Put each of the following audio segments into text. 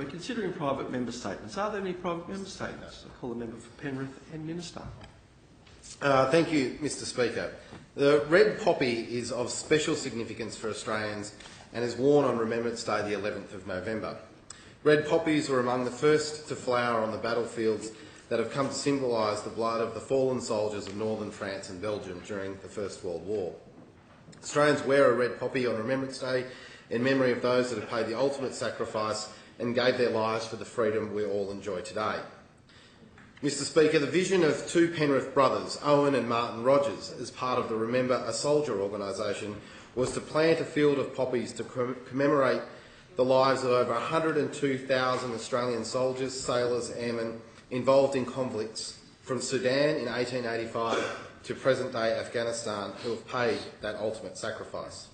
We're considering private member statements. Are there any private member statements? I call the member for Penrith and Minister. Thank you, Mr Speaker. The red poppy is of special significance for Australians and is worn on Remembrance Day, the 11th of November. Red poppies were among the first to flower on the battlefields that have come to symbolise the blood of the fallen soldiers of northern France and Belgium during the First World War. Australians wear a red poppy on Remembrance Day in memory of those that have paid the ultimate sacrifice and gave their lives for the freedom we all enjoy today. Mr Speaker, the vision of two Penrith brothers, Owen and Martin Rogers, as part of the Remember a Soldier organisation, was to plant a field of poppies to commemorate the lives of over 102,000 Australian soldiers, sailors, airmen involved in conflicts from Sudan in 1885 to present-day Afghanistan who have paid that ultimate sacrifice.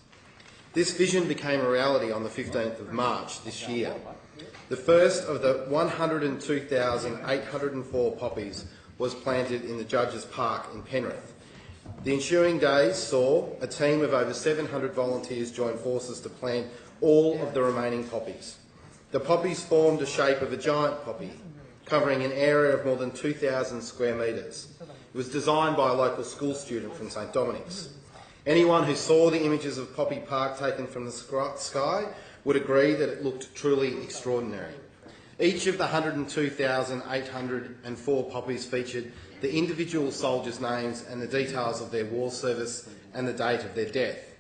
This vision became a reality on the 15th of March this year. The first of the 102,804 poppies was planted in the Judges Park in Penrith. The ensuing days saw a team of over 700 volunteers join forces to plant all of the remaining poppies. The poppies formed the shape of a giant poppy, covering an area of more than 2,000 square metres. It was designed by a local school student from St Dominic's. Anyone who saw the images of Poppy Park taken from the sky would agree that it looked truly extraordinary. Each of the 102,804 poppies featured the individual soldiers' names and the details of their war service and the date of their death.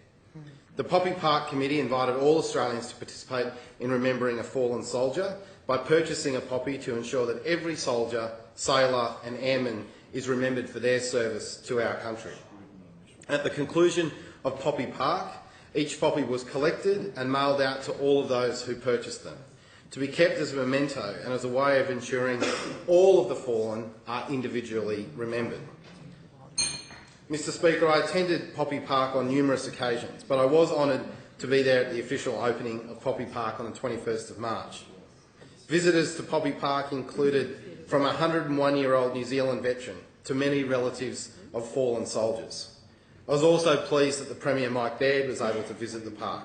The Poppy Park Committee invited all Australians to participate in remembering a fallen soldier by purchasing a poppy to ensure that every soldier, sailor and airman is remembered for their service to our country. At the conclusion of Poppy Park, each poppy was collected and mailed out to all of those who purchased them, to be kept as a memento and as a way of ensuring all of the fallen are individually remembered. Mr Speaker, I attended Poppy Park on numerous occasions, but I was honoured to be there at the official opening of Poppy Park on the 21st of March. Visitors to Poppy Park included from a 101-year-old New Zealand veteran to many relatives of fallen soldiers. I was also pleased that the Premier Mike Baird was able to visit the park.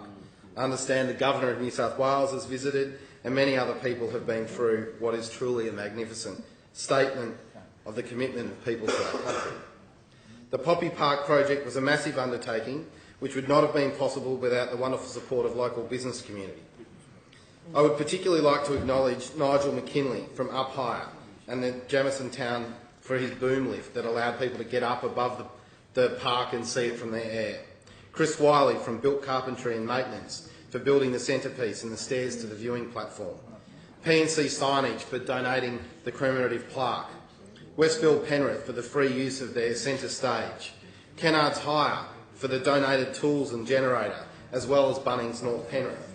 I understand the Governor of New South Wales has visited and many other people have been through what is truly a magnificent statement of the commitment of people to our country. The Poppy Park project was a massive undertaking which would not have been possible without the wonderful support of local business community. I would particularly like to acknowledge Nigel McKinley from Up Higher and the Jamison Town for his boom lift that allowed people to get up above the park and see it from their air. Chris Wiley from Built Carpentry and Maintenance for building the centrepiece and the stairs to the viewing platform. P&C Signage for donating the commemorative plaque. Westfield Penrith for the free use of their centre stage. Kennards Hire for the donated tools and generator, as well as Bunnings North Penrith.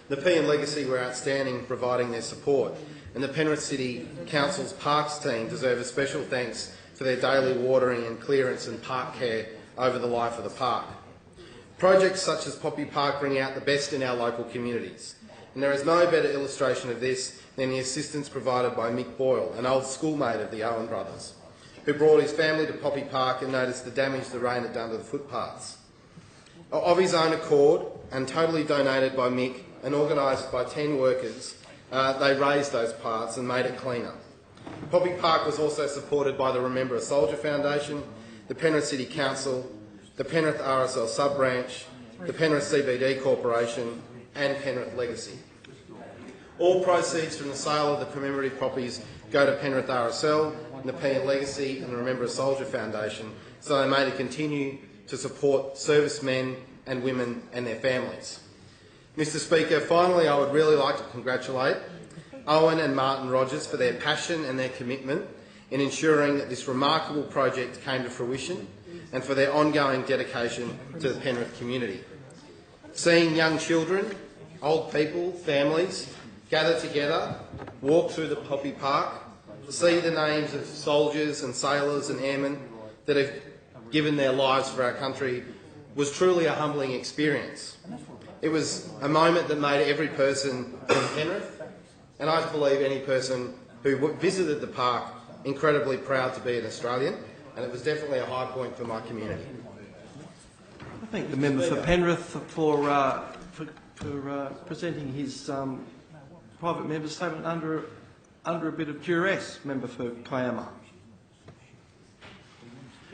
The P and Legacy were outstanding providing their support, and the Penrith City Council's Parks team deserve a special thanks for their daily watering and clearance and park care over the life of the park. Projects such as Poppy Park bring out the best in our local communities, and there is no better illustration of this than the assistance provided by Mick Boyle, an old schoolmate of the Owen brothers, who brought his family to Poppy Park and noticed the damage the rain had done to the footpaths. Of his own accord, and totally donated by Mick and organised by 10 workers, they raised those paths and made it cleaner. Poppy Park was also supported by the Remember a Soldier Foundation, the Penrith City Council, the Penrith RSL Sub-Branch, the Penrith CBD Corporation and Penrith Legacy. All proceeds from the sale of the commemorative poppies go to Penrith RSL, and the P and Legacy and the Remember a Soldier Foundation, so they may continue to support servicemen and women and their families. Mr Speaker, finally I would really like to congratulate Owen and Martin Rogers for their passion and their commitment in ensuring that this remarkable project came to fruition and for their ongoing dedication to the Penrith community. Seeing young children, old people, families gather together, walk through the Poppy Park, see the names of soldiers and sailors and airmen that have given their lives for our country was truly a humbling experience. It was a moment that made every person in Penrith, and I believe any person who visited the park, incredibly proud to be an Australian, and it was definitely a high point for my community. I thank the member for Penrith for presenting his private member statement under a bit of duress, member for Kiama.